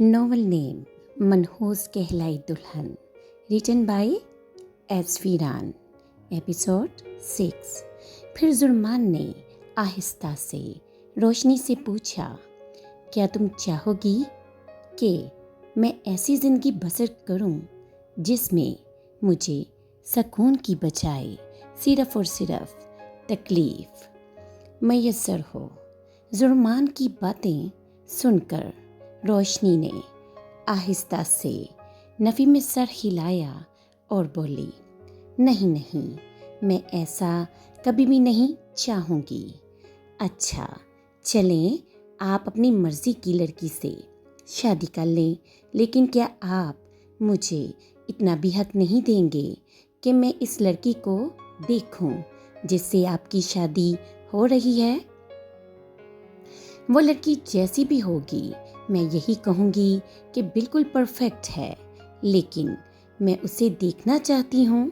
Novel name मनहूस कहलाई दुल्हन, रिटन बाय एस वीरान। एपिसोड 6। फिर जुर्मान ने आहिस्ता से रोशनी से पूछा, क्या तुम चाहोगी कि मैं ऐसी ज़िंदगी बसर करूं जिसमें मुझे सुकून की बजाय सिर्फ़ और सिर्फ तकलीफ़ मैसर हो। जुर्मान की बातें सुनकर रोशनी ने आहिस्ता से नफ़ी में सर हिलाया और बोली, नहीं नहीं, मैं ऐसा कभी भी नहीं चाहूँगी। अच्छा चलें, आप अपनी मर्ज़ी की लड़की से शादी कर लें, लेकिन क्या आप मुझे इतना भी हक नहीं देंगे कि मैं इस लड़की को देखूं जिससे आपकी शादी हो रही है? वो लड़की जैसी भी होगी, मैं यही कहूँगी कि बिल्कुल परफेक्ट है, लेकिन मैं उसे देखना चाहती हूँ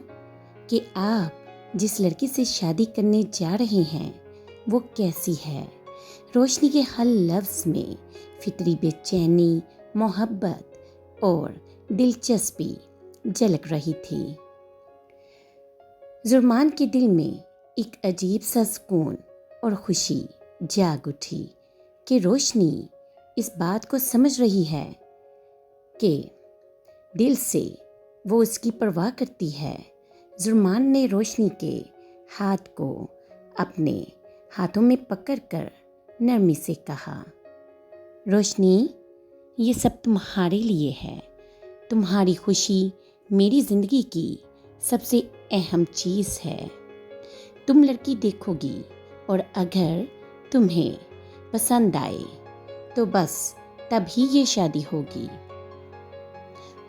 कि आप जिस लड़की से शादी करने जा रहे हैं वो कैसी है। रोशनी के हर लफ्ज़ में फितरी बेचैनी, मोहब्बत और दिलचस्पी झलक रही थी। जुर्मान के दिल में एक अजीब सा सुकून और खुशी जाग उठी कि रोशनी इस बात को समझ रही है कि दिल से वो उसकी परवाह करती है। जुर्मान ने रोशनी के हाथ को अपने हाथों में पकड़कर नरमी से कहा, रोशनी, ये सब तुम्हारे लिए है। तुम्हारी खुशी मेरी ज़िंदगी की सबसे अहम चीज़ है। तुम लड़की देखोगी और अगर तुम्हें पसंद आए तो बस तभी ये शादी होगी,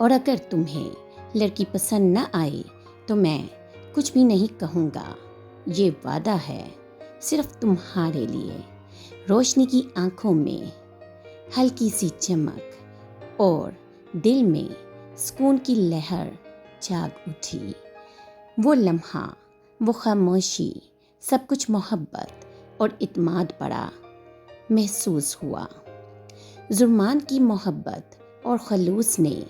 और अगर तुम्हें लड़की पसंद न आए तो मैं कुछ भी नहीं कहूँगा। ये वादा है सिर्फ तुम्हारे लिए। रोशनी की आंखों में हल्की सी चमक और दिल में सुकून की लहर जाग उठी। वो लम्हा, वो खामोशी, सब कुछ मोहब्बत और इत्मीनान बड़ा महसूस हुआ। जुर्मान की मोहब्बत और खलूस ने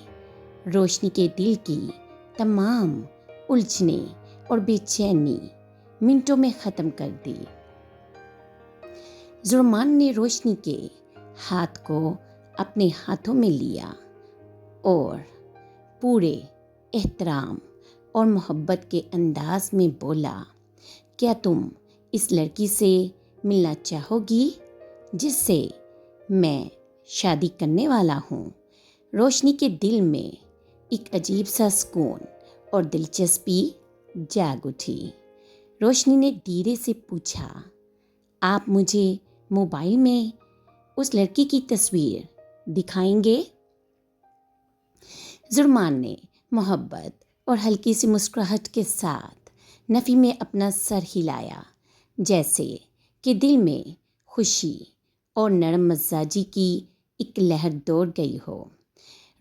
रोशनी के दिल की तमाम उलझने और बेचैनी मिनटों में ख़त्म कर दी। जुर्मान ने रोशनी के हाथ को अपने हाथों में लिया और पूरे एहतराम और मोहब्बत के अंदाज में बोला, क्या तुम इस लड़की से मिलना चाहोगी जिससे मैं शादी करने वाला हूँ? रोशनी के दिल में एक अजीब सा सुकून और दिलचस्पी जाग उठी। रोशनी ने धीरे से पूछा, आप मुझे मोबाइल में उस लड़की की तस्वीर दिखाएंगे? जुर्मान ने मोहब्बत और हल्की सी मुस्कुराहट के साथ नफ़ी में अपना सर हिलाया, जैसे कि दिल में खुशी और नरम मजाजी की एक लहर दौड़ गई हो।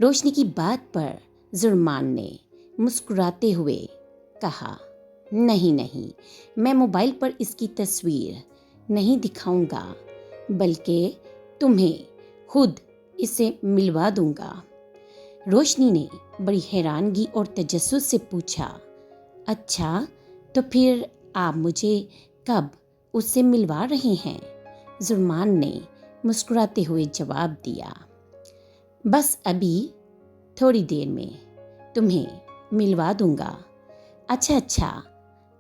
रोशनी की बात पर जुर्मान ने मुस्कुराते हुए कहा, नहीं नहीं, मैं मोबाइल पर इसकी तस्वीर नहीं दिखाऊंगा, बल्कि तुम्हें खुद इसे मिलवा दूंगा। रोशनी ने बड़ी हैरानगी और तजस्सुस से पूछा, अच्छा तो फिर आप मुझे कब उससे मिलवा रहे हैं? जुर्मान ने मुस्कुराते हुए जवाब दिया, बस अभी थोड़ी देर में तुम्हें मिलवा दूंगा। अच्छा,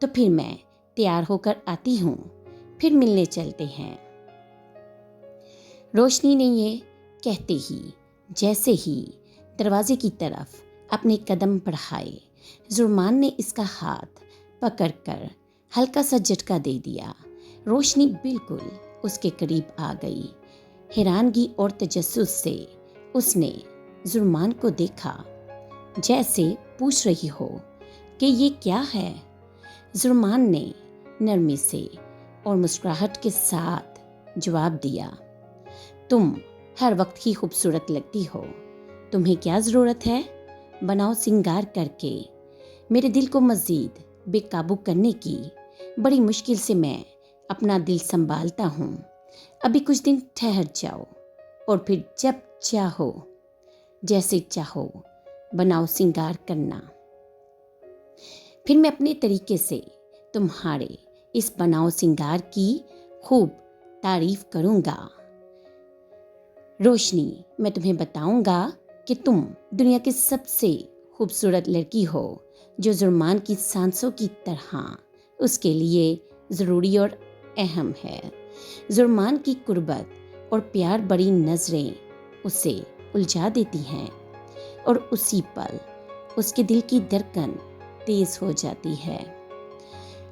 तो फिर मैं तैयार होकर आती हूँ, फिर मिलने चलते हैं। रोशनी ने ये कहते ही जैसे ही दरवाजे की तरफ अपने कदम बढ़ाए, जुर्मान ने इसका हाथ पकड़कर हल्का सा झटका दे दिया। रोशनी बिल्कुल उसके करीब आ गई। हैरानगी और तजस्सुस से उसने जुर्मान को देखा, जैसे पूछ रही हो कि ये क्या है। जुर्मान ने नरमी से और मुस्कुराहट के साथ जवाब दिया, तुम हर वक्त ही खूबसूरत लगती हो, तुम्हें क्या ज़रूरत है बनाओ सिंगार करके मेरे दिल को मज़ीद बेकाबू करने की? बड़ी मुश्किल से मैं अपना दिल संभालता हूँ। अभी कुछ दिन ठहर जाओ और फिर जब चाहो जैसे चाहो बनाओ सिंगार करना, फिर मैं अपने तरीके से तुम्हारे इस बनाओ सिंगार की खूब तारीफ करूँगा। रोशनी, मैं तुम्हें बताऊँगा कि तुम दुनिया की सबसे खूबसूरत लड़की हो, जो जुर्मान की सांसों की तरह उसके लिए ज़रूरी और अहम है। जुर्मान की कुर्बत और प्यार बड़ी नज़रें उसे उलझा देती हैं और उसी पल उसके दिल की धड़कन तेज़ हो जाती है।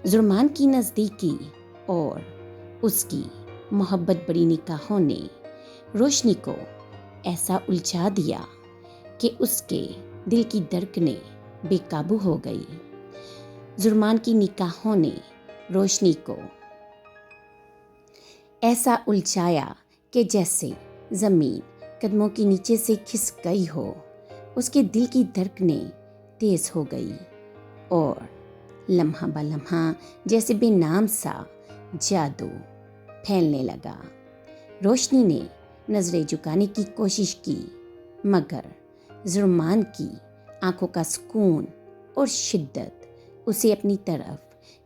जुर्मान की नज़दीकी और उसकी मोहब्बत बड़ी निगाहों ने रोशनी को ऐसा उलझा दिया कि उसके दिल की धड़कनें बेकाबू हो गई। जुर्मान की निगाहों ने रोशनी को ऐसा उलझाया कि जैसे ज़मीन कदमों के नीचे से खिसक गई हो। उसके दिल की धड़कनें तेज़ हो गई और लम्हा ब लम्हा जैसे बेनाम सा जादू फैलने लगा। रोशनी ने नज़रें झुकाने की कोशिश की, मगर जुर्मान की आंखों का सुकून और शिद्दत उसे अपनी तरफ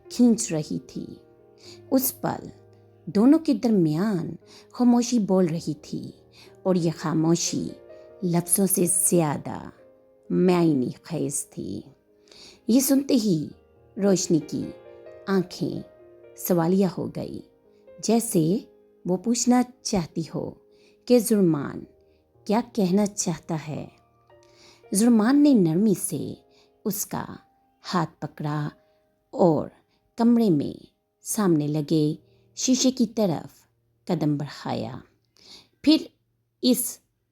खींच रही थी। उस पल दोनों के दरमियान खामोशी बोल रही थी और यह खामोशी लफ्ज़ों से ज़्यादा मायने खेज़ थी। ये सुनते ही रोशनी की आंखें सवालिया हो गई, जैसे वो पूछना चाहती हो कि जुर्मान क्या कहना चाहता है। जुर्मान ने नरमी से उसका हाथ पकड़ा और कमरे में सामने लगे शीशे की तरफ कदम बढ़ाया। फिर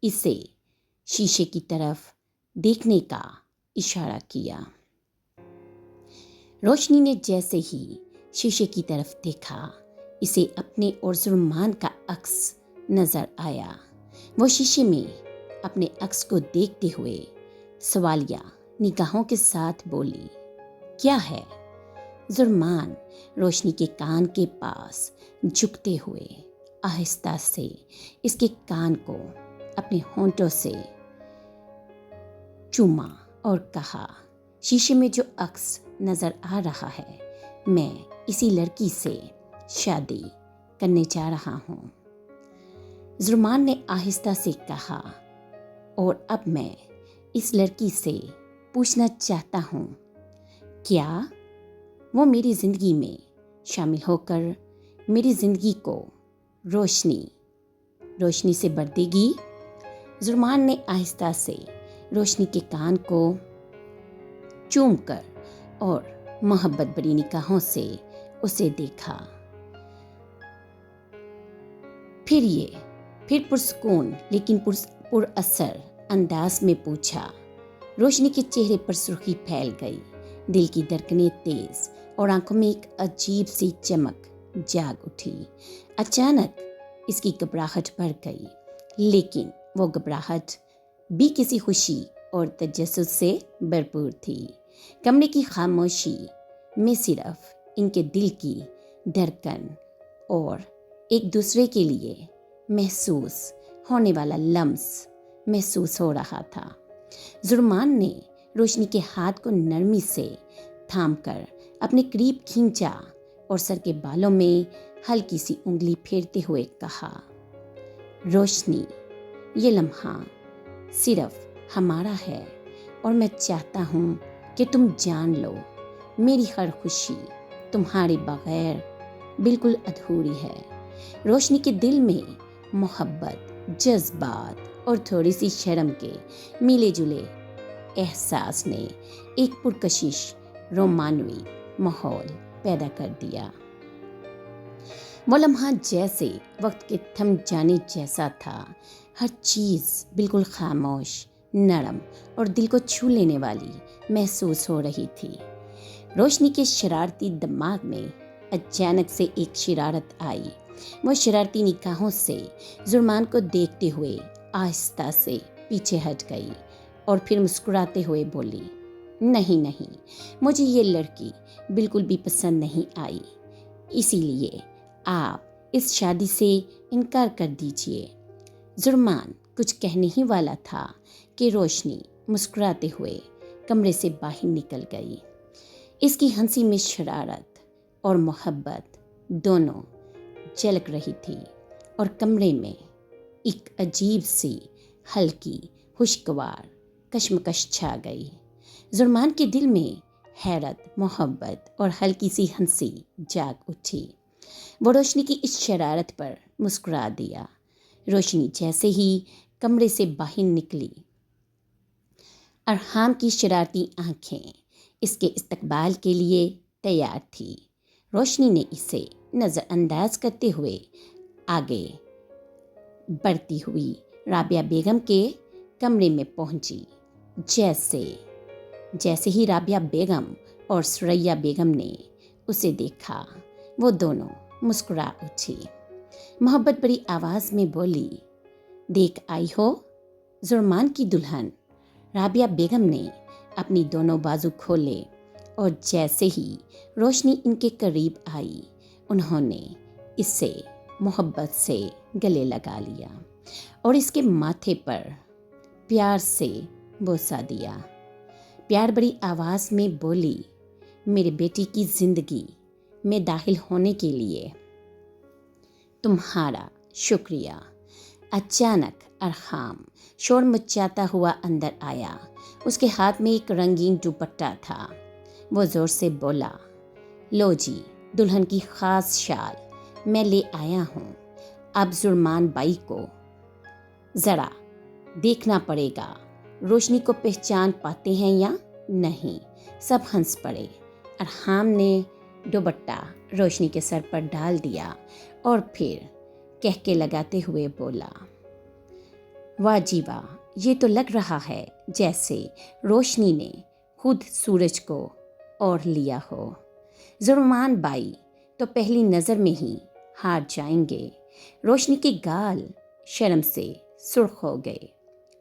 इसे शीशे की तरफ देखने का इशारा किया। रोशनी ने जैसे ही शीशे की तरफ देखा, इसे अपने और जुर्मान का अक्स नजर आया। वो शीशे में अपने अक्स को देखते हुए सवालिया निगाहों के साथ बोली, क्या है? जुर्मान रोशनी के कान के पास झुकते हुए आहिस्ता से इसके कान को अपने होंठों से चूमा और कहा, शीशे में जो अक्स नजर आ रहा है, मैं इसी लड़की से शादी करने जा रहा हूँ। जुर्मान ने आहिस्ता से कहा, और अब मैं इस लड़की से पूछना चाहता हूँ, क्या वो मेरी ज़िंदगी में शामिल होकर मेरी ज़िंदगी को रोशनी से भर देगी? जुर्मान ने आहिस्ता से रोशनी के कान को चूमकर और मोहब्बत भरी निगाहों से उसे देखा। फिर पुरसुकून लेकिन पुरअसर अंदाज में पूछा। रोशनी के चेहरे पर सुर्खी फैल गई, दिल की धड़कनें तेज और आंखों में एक अजीब सी चमक जाग उठी। अचानक इसकी घबराहट बढ़ गई, लेकिन वो घबराहट भी किसी खुशी और तजस्सुस से भरपूर थी। कमरे की खामोशी में सिर्फ इनके दिल की धड़कन और एक दूसरे के लिए महसूस होने वाला लम्स महसूस हो रहा था। जुर्मान ने रोशनी के हाथ को नरमी से थामकर अपने करीब खींचा और सर के बालों में हल्की सी उंगली फेरते हुए कहा, रोशनी, ये लम्हा सिर्फ हमारा है और मैं चाहता हूँ कि तुम जान लो, मेरी हर खुशी तुम्हारे बगैर बिल्कुल अधूरी है। रोशनी के दिल में मोहब्बत, जज्बात और थोड़ी सी शर्म के मिले जुले एहसास ने एक पुरकशिश रोमानवी माहौल पैदा कर दिया। वो लम्हा जैसे वक्त के थम जाने जैसा था। हर चीज़ बिल्कुल खामोश, नरम और दिल को छू लेने वाली महसूस हो रही थी। रोशनी के शरारती दिमाग में अचानक से एक शरारत आई। वो शरारती निगाहों से जुर्मान को देखते हुए आहिस्ता से पीछे हट गई और फिर मुस्कुराते हुए बोली, नहीं, मुझे ये लड़की बिल्कुल भी पसंद नहीं आई, इसीलिए आप इस शादी से इनकार कर दीजिए। जुर्मान کچھ کہنے ہی والا تھا کہ روشنی مسکراتے ہوئے کمرے سے باہر نکل گئی۔ اس کی ہنسی میں شرارت اور محبت دونوں جھلک رہی تھی اور کمرے میں ایک عجیب سی ہلکی خوشگوار کشمکش چھا گئی۔ زرمان کے دل میں حیرت، محبت اور ہلکی سی ہنسی جاگ اٹھی۔ وہ روشنی کی اس شرارت پر مسکرا دیا۔ روشنی جیسے ہی کمرے سے باہر نکلی، ارحام کی شرارتی آنکھیں اس کے استقبال کے لیے تیار تھی۔ روشنی نے اسے نظر انداز کرتے ہوئے آگے بڑھتی ہوئی رابعہ بیگم کے کمرے میں پہنچی۔ جیسے ہی رابعہ بیگم اور ثریا بیگم نے اسے دیکھا، وہ دونوں مسکرا اٹھی۔ محبت بڑی آواز میں بولی، دیکھ آئی ہو زرمان کی دلہن۔ رابعہ بیگم نے اپنی دونوں بازو کھولے اور جیسے ہی روشنی ان کے قریب آئی، انہوں نے اس سے محبت سے گلے لگا لیا اور اس کے ماتھے پر پیار سے بوسہ دیا۔ پیار بڑی آواز میں بولی، میرے بیٹی کی زندگی میں داخل ہونے کے لیے تمہارا شکریہ۔ اچانک ارحام شور مچاتا ہوا اندر آیا۔ اس کے ہاتھ میں ایک رنگین دوپٹہ تھا۔ وہ زور سے بولا، لو جی، دلہن کی خاص شال میں لے آیا ہوں۔ اب زرمان بائی کو ذرا دیکھنا پڑے گا، روشنی کو پہچان پاتے ہیں یا نہیں۔ سب ہنس پڑے۔ ارحام نے دوپٹہ روشنی کے سر پر ڈال دیا اور پھر کہکے لگاتے ہوئے بولا، واہ جی واہ، یہ تو لگ رہا ہے جیسے روشنی نے خود سورج کو اوڑھ لیا ہو۔ زرمان بائی تو پہلی نظر میں ہی ہار جائیں گے۔ روشنی کے گال شرم سے سرخ ہو گئے،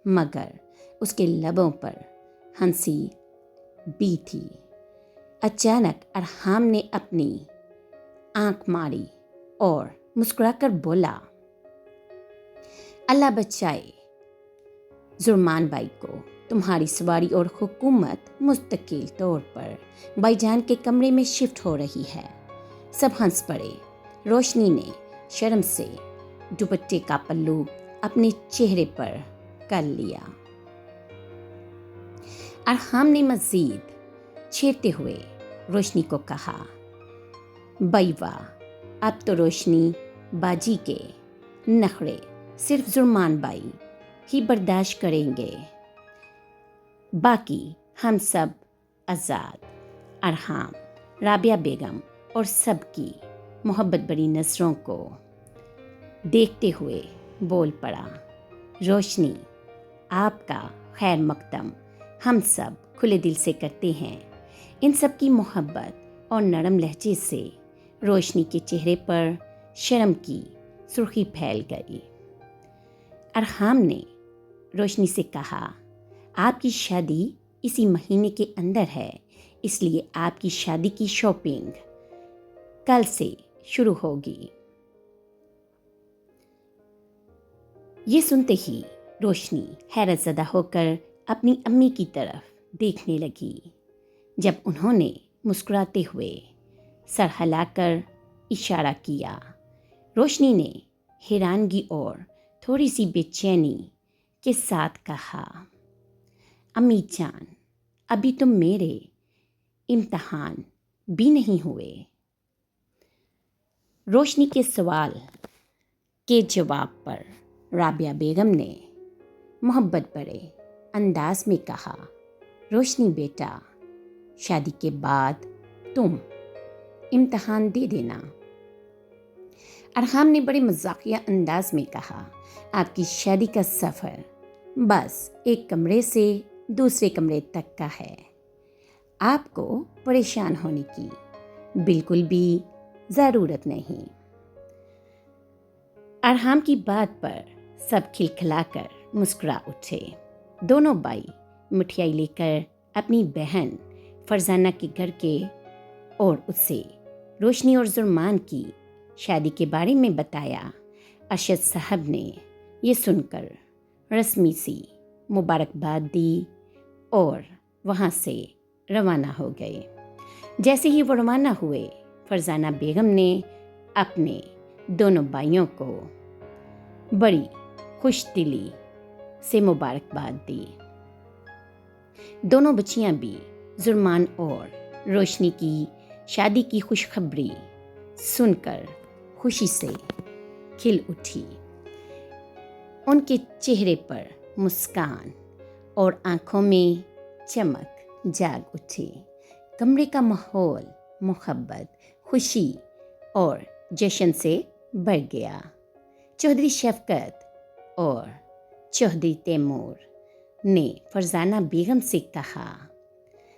مگر اس کے لبوں پر ہنسی بھی تھی۔ اچانک ارحام نے اپنی آنکھ ماری اور مسکرا کر بولا، اللہ بچائے زرمان بائی کو، تمہاری سواری اور حکومت مستقل طور پر بھائی جان کے کمرے میں شفٹ ہو رہی ہے۔ سب ہنس پڑے۔ روشنی نے شرم سے دوپٹے کا پلو اپنے چہرے پر کر لیا۔ ارحام نے مزید چھیڑتے ہوئے روشنی کو کہا، بھائی واہ، اب تو روشنی باجی کے نخرے صرف زرمان بائی ہی برداشت کریں گے، باقی ہم سب آزاد۔ ارحام رابعہ بیگم اور سب کی محبت بڑی نظروں کو دیکھتے ہوئے بول پڑا، روشنی، آپ کا خیر مقدم ہم سب کھلے دل سے کرتے ہیں۔ ان سب کی محبت اور نرم لہجے سے روشنی کے چہرے پر شرم کی سرخی پھیل گئی۔ ارحام نے روشنی سے کہا، آپ کی شادی اسی مہینے کے اندر ہے، اس لیے آپ کی شادی کی شاپنگ کل سے شروع ہوگی۔ یہ سنتے ہی روشنی حیرت زدہ ہو کر اپنی امی کی طرف دیکھنے لگی۔ جب انہوں نے مسکراتے ہوئے سر ہلا کر اشارہ کیا، روشنی نے حیرانگی اور تھوڑی سی بے چینی کے ساتھ کہا، امی جان، ابھی تو میرے امتحان بھی نہیں ہوئے۔ روشنی کے سوال کے جواب پر رابعہ بیگم نے محبت بھرے انداز میں کہا، روشنی بیٹا، شادی کے بعد تم امتحان دے دینا۔ ارحام نے بڑے مزاحیہ انداز میں کہا، آپ کی شادی کا سفر بس ایک کمرے سے دوسرے کمرے تک کا ہے، آپ کو پریشان ہونے کی بالکل بھی ضرورت نہیں۔ ارحام کی بات پر سب کھلکھلا کر مسکرا اٹھے۔ دونوں بھائی مٹھائی لے کر اپنی بہن فرزانہ کے گھر کے اور اس سے روشنی اور زرمان کی شادی کے بارے میں بتایا۔ ارشد صاحب نے یہ سن کر رسمی سی مبارکباد دی اور وہاں سے روانہ ہو گئے۔ جیسے ہی وہ روانہ ہوئے، فرزانہ بیگم نے اپنے دونوں بھائیوں کو بڑی خوش دلی سے مبارکباد دی۔ دونوں بچیاں بھی زرمان اور روشنی کی شادی کی خوشخبری سن کر خوشی سے کھل اٹھی۔ ان کے چہرے پر مسکان اور آنکھوں میں چمک جاگ اٹھی۔ کمرے کا ماحول محبت، خوشی اور جشن سے بھر گیا۔ چودھری شفقت اور چودھری تیمور نے فرزانہ بیگم سے کہا،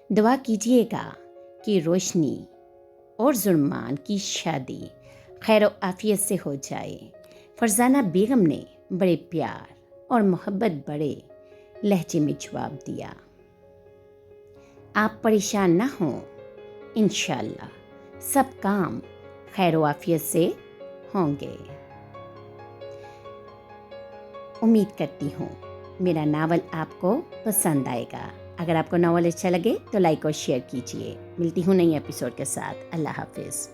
دعا کیجیے گا کہ روشنی اور زرمان کی شادی خیر و عافیت سے ہو جائے۔ فرزانہ بیگم نے بڑے پیار اور محبت بڑے لہجے میں جواب دیا، آپ پریشان نہ ہوں، انشاءاللہ سب کام خیر و عافیت سے ہوں گے۔ امید کرتی ہوں میرا ناول آپ کو پسند آئے گا۔ اگر آپ کو ناول اچھا لگے تو لائک اور شیئر کیجیے۔ ملتی ہوں نئی ایپیسوڈ کے ساتھ۔ اللہ حافظ۔